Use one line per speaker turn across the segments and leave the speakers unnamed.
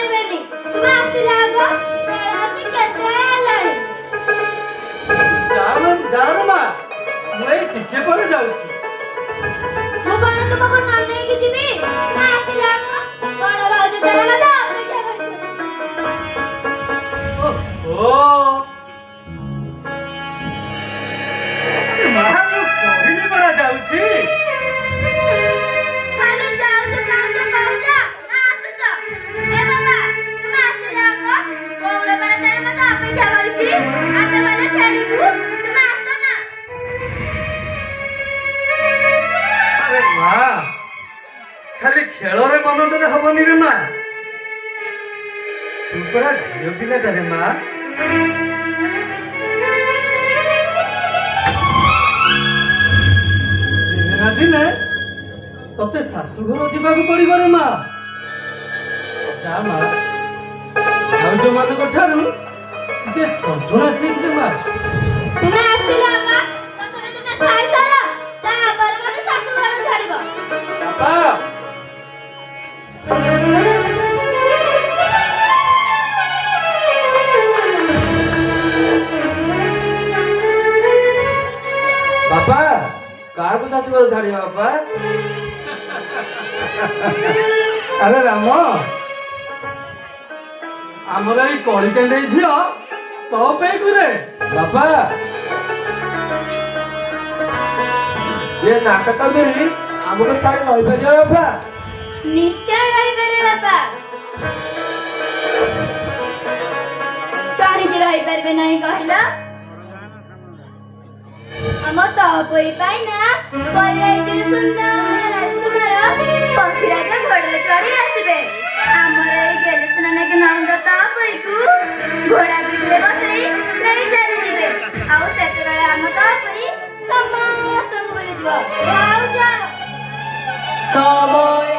ପାରିବେନି ତୁମେ ଆସିଲା ଆଗ ଆସି କେତେ ହେଲାଣି
जाओ माँ मैं टिके पर जाऊँगी
ମୁଁ କଣ ତୁମକୁ ନ ନେଇକି ଯିବି ତୁମେ ଆସିଲା ଆଗ ବଡ଼ ଭାଉଜ ତମେ ମତେ ଅପେକ୍ଷା କରିଛନ୍ତି
ओ माँ मैं कहली परा जाऊँगी
ଖାଲି ଯାଉଛ କହୁଛ ନା ଆସୁଛ ଏ ବାବା ତୁମେ ଆସିଲା ଆଗ ଗଉଡ଼ ବେଳେ ତେଣେ ମତେ ଅପେକ୍ଷା କରିଛି ଆମେ ଗଲେ ଖେଳିବୁ ତୁମେ ଆସ ନା
अरे माँ खाली खेल रे मन देले हबनी रे माँ तू परा झियो पिलाटा रे माँ दिने ना दिने तते शाशुघर जीवाकू पड़िब रे माँ जा माँ भाउज ମାନଙ୍କ ଠାରୁ ଟିକେ କଣ୍ଠଣା ଶିଖ ରେ ମାଁ
ତୁମେ ଆସିଲା ଆଗ ପ୍ରଥମେ ତୁମେ ଖାଇସାର ତାପରେ ମତେ ଶାଶୁ ଘର ଛାଡ଼ିବ
ବାପା बापा काहाକୁ ଶାଶୁଘର ଛାଡ଼ିବା ବାପା अरे राम ଆମର ଏଇ କଳିକେଣ୍ଡେଇ ଝିଅ ତୋ ପାଇଁ କୁରେ ବାପା ये नाटक करी हमको छाड़ी ରହିପାରିବ ବାପା
ନିଶ୍ଚୟ ରହିପାରିବେ ବାପା କାହିଁକି ରହିପାରିବେ ନାହିଁ କହିଲ ଆମ ତପୋଇ ପାଇଁ ନା ପରୀରାଇଜର ସୁନ୍ଦର ରାଜକୁମାର ପକ୍ଷୀରାଜ ଘୋଡ଼ାରେ ଚଢ଼ି ଆସିବେ ଆମର ଏଇ ଗେଲିସୁନା ନାକି ନଣନ୍ଦ ତପୋଇକୁ ଘୋଡ଼ା ପିଠିରେ ବସେଇ ନେଇ ଚାଲିଯିବେ ଆଉ ସେତେବେଳେ ଆମ ତପୋଇ ସମସ୍ତଙ୍କୁ ବୁଲିଯିବ ଭାଉଜ
ସମୟ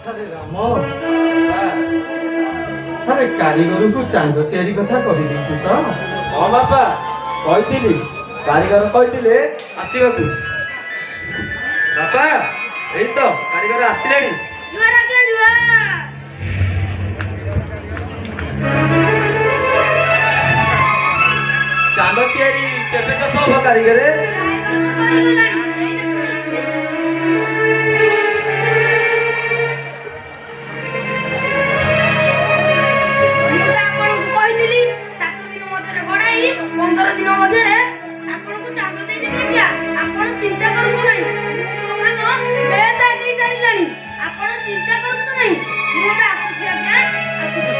ଆରେ ରାମ, ଆରେ କାରିଗରକୁ ଚାନ୍ଦ ତିଆରି କଥା କହିଦେଇଛୁ ତ?
ହଁ ବାପା କହିଥିଲି, କାରିଗର କହିଥିଲେ ଆସିବାକୁ। ବାପା ଏଇ ତ କାରିଗର ଆସିଲେଣି।
ଜୁଆର ଆଜ୍ଞା ଜୁଆର।
ଚାନ୍ଦ ତିଆରି କେବେ ଶେଷ ହବ କାରିଗରେ?
ପ୍ରାୟ କାମ ସରିଗଲାଣି। ଏଇ ମୁଁ ତ ଆପଣଙ୍କୁ କହିଥିଲି 7 ଦିନ ମଧ୍ୟରେ ଗড়ାଇ 15 ଦିନ ମଧ୍ୟରେ ଆପଣଙ୍କୁ ଚାନ୍ଦ ଦେଇଦେବି ଆଜ୍ଞା। ଆପଣ ଚିନ୍ତା କରନ୍ତୁ ନାହିଁ, ମୁଁ ମୋ କାମ ବେଶ ଆଗେଇ ସାରିଲାଣି। ଆପଣ ଚିନ୍ତା କରନ୍ତୁ ନାହିଁ, ମୁଁ ଏବେ ଆସୁଛି ଆଜ୍ଞା, ଆସୁଛି।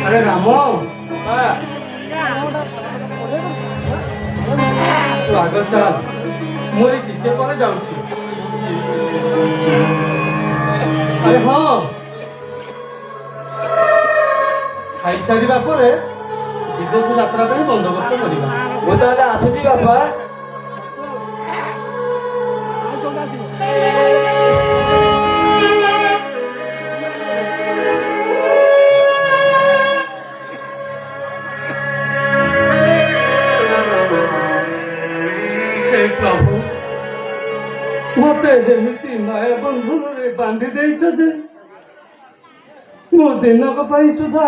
ଆରେ ରାମ,
ବାପା
ତୁ ଆଗ ଚାଲ, ମୁଁ ଏଇ ଟିକେ ପରେ ଯାଉଛି। ଆରେ ହଁ, ଖାଇସାରିବା ପରେ ବିଦେଶ ଯାତ୍ରା ପାଇଁ ବନ୍ଦୋବସ୍ତ କରିବା।
ମୁଁ ତାହେଲେ ଆସୁଛି ବାପା।
ହେ ପ୍ରଭୁ, ମତେ ଏମିତି ମାୟା ବନ୍ଧନରେ ବାନ୍ଧି ଦେଇଛ ଯେ ମୁଁ ଦିନକ ପାଇଁ ସୁଦ୍ଧା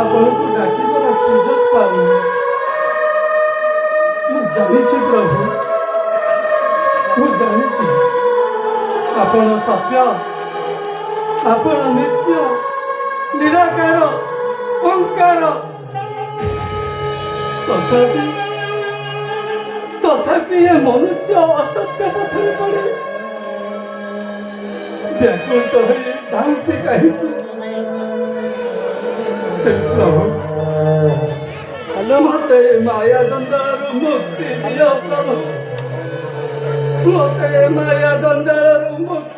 ଆପଣଙ୍କୁ ଡାକିବାର ସୁଯୋଗ ପାଉନି। ମୁଁ ଜାଣିଛି ପ୍ରଭୁ, ମୁଁ ଜାଣିଛି ଆପଣ ସତ୍ୟ, ଆପଣ ନିତ୍ୟ, ନିରାକାର, ଓଙ୍କାର। ତଥାପି ଏ ମନୁଷ୍ୟ ଅସତ୍ୟ ପଥରେ ପଡ଼େ ବ୍ୟାକୁଳ ହୋଇ ଧାଉଁଛି କାହିଁକି? ହେ ପ୍ରଭୁ, ମତେ ଏ ମାୟା ଦଣ୍ଡାଳରୁ ମୁକ୍ତି ଦିଅ ପ୍ରଭୁ, ମତେ ଏ ମାୟା ଦଣ୍ଡାଳରୁ ମୁକ୍ତି